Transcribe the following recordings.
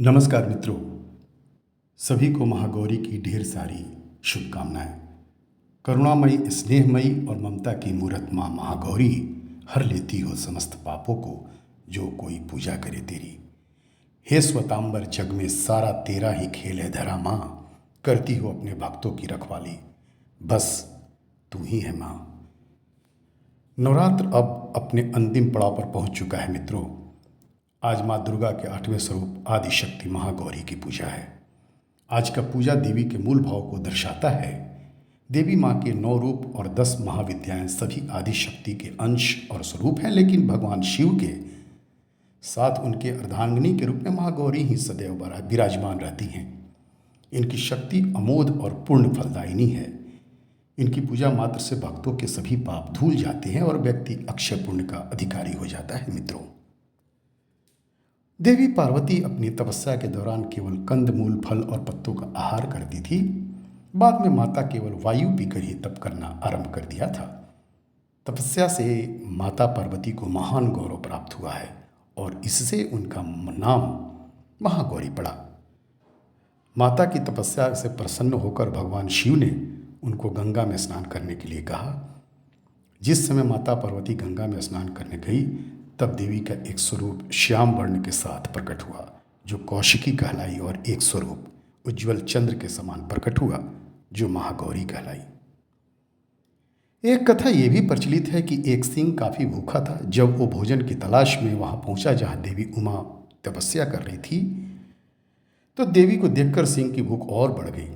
नमस्कार मित्रों, सभी को महागौरी की ढेर सारी शुभकामनाएं। करुणामयी, स्नेहमयी और ममता की मूरत माँ महागौरी हर लेती हो समस्त पापों को, जो कोई पूजा करे तेरी। हे स्वतांबर, जग में सारा तेरा ही खेल है धरा माँ, करती हो अपने भक्तों की रखवाली, बस तू ही है माँ। नवरात्र अब अपने अंतिम पड़ाव पर पहुंच चुका है मित्रों। आज माँ दुर्गा के 8वें स्वरूप आदिशक्ति महागौरी की पूजा है। आज का पूजा देवी के मूल भाव को दर्शाता है। देवी माँ के 9 रूप और 10 महाविद्याएं सभी आदिशक्ति के अंश और स्वरूप हैं, लेकिन भगवान शिव के साथ उनके अर्धांगिनी के रूप में महागौरी ही सदैव विराजमान रहती हैं। इनकी शक्ति अमोघ और पूर्ण फलदायिनी है। इनकी पूजा मात्र से भक्तों के सभी पाप धुल जाते हैं और व्यक्ति अक्षय पुण्य का अधिकारी हो जाता है मित्रों। देवी पार्वती अपनी तपस्या के दौरान केवल कंद मूल फल और पत्तों का आहार करती थी। बाद में माता केवल वायु पीकर ही तप करना आरंभ कर दिया था। तपस्या से माता पार्वती को महान गौरव प्राप्त हुआ है और इससे उनका नाम महागौरी पड़ा। माता की तपस्या से प्रसन्न होकर भगवान शिव ने उनको गंगा में स्नान करने के लिए कहा। जिस समय माता पार्वती गंगा में स्नान करने गई, तब देवी का एक स्वरूप श्याम वर्ण के साथ प्रकट हुआ, जो कौशिकी कहलाई, और एक स्वरूप उज्ज्वल चंद्र के समान प्रकट हुआ, जो महागौरी कहलाई। एक कथा यह भी प्रचलित है कि एक सिंह काफी भूखा था। जब वो भोजन की तलाश में वहां पहुंचा जहां देवी उमा तपस्या कर रही थी, तो देवी को देखकर सिंह की भूख और बढ़ गई,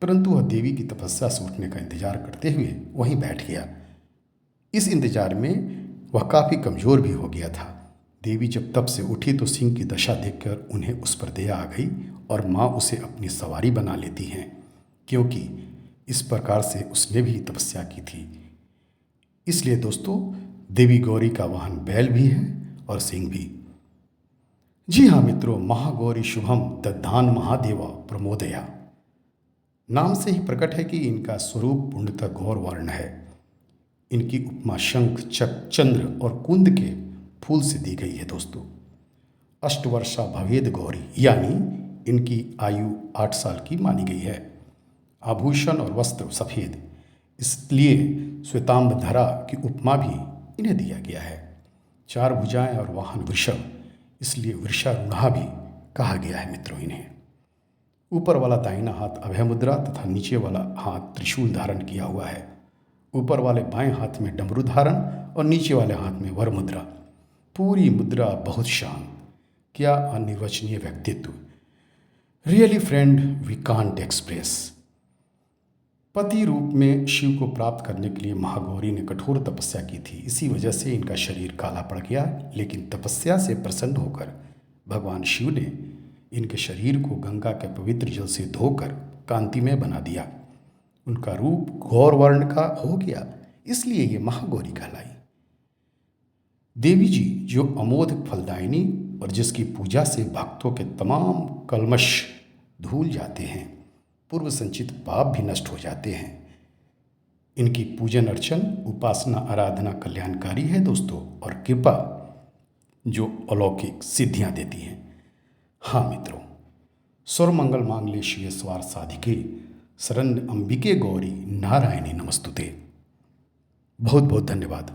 परंतु वह देवी की तपस्या से उठने का इंतजार करते हुए वहीं बैठ गया। इस इंतजार में वह काफ़ी कमज़ोर भी हो गया था। देवी जब तप से उठी तो सिंह की दशा देखकर उन्हें उस पर दया आ गई और माँ उसे अपनी सवारी बना लेती हैं, क्योंकि इस प्रकार से उसने भी तपस्या की थी। इसलिए दोस्तों, देवी गौरी का वाहन बैल भी है और सिंह भी। जी हाँ मित्रों, महागौरी शुभम दद्धान महादेवा प्रमोदया नाम से ही प्रकट है कि इनका स्वरूप पूर्णतः गौर वर्ण है। इनकी उपमा शंख, चंद्र और कुंद के फूल से दी गई है दोस्तों। अष्टवर्षा भवेद गौरी, यानी इनकी आयु 8 साल की मानी गई है। आभूषण और वस्त्र सफ़ेद, इसलिए श्वेतांबरधरा की उपमा भी इन्हें दिया गया है। 4 भुजाएं और वाहन वृषभ, इसलिए वृषारूढ़ा भी कहा गया है मित्रों इन्हें। ऊपर वाला दाहिना हाथ अभय मुद्रा तथा नीचे वाला हाथ त्रिशूल धारण किया हुआ है। ऊपर वाले बाएं हाथ में डमरू धारण और नीचे वाले हाथ में वर मुद्रा। पूरी मुद्रा बहुत शांत। क्या अनिर्वचनीय व्यक्तित्व। Really friend, we can't express. पति रूप में शिव को प्राप्त करने के लिए महागौरी ने कठोर तपस्या की थी। इसी वजह से इनका शरीर काला पड़ गया, लेकिन तपस्या से प्रसन्न होकर भगवान शिव ने इनके शरीर को गंगा के पवित्र जल से धोकर कांतिमय बना दिया। उनका रूप गौर वर्ण का हो गया, इसलिए ये महागौरी कहलाई। देवी जी जो अमोघ फलदायिनी और जिसकी पूजा से भक्तों के तमाम कल्मश धुल जाते हैं, पूर्व संचित पाप भी नष्ट हो जाते हैं। इनकी पूजन अर्चन, उपासना, आराधना कल्याणकारी है दोस्तों, और कृपा जो अलौकिक सिद्धियां देती हैं। हाँ मित्रों, सर्वमंगल मांगल्ये शिवे सर्वार्थ साधिके शरण्य अंबिके गौरी नारायणी नमस्तुते। बहुत बहुत धन्यवाद।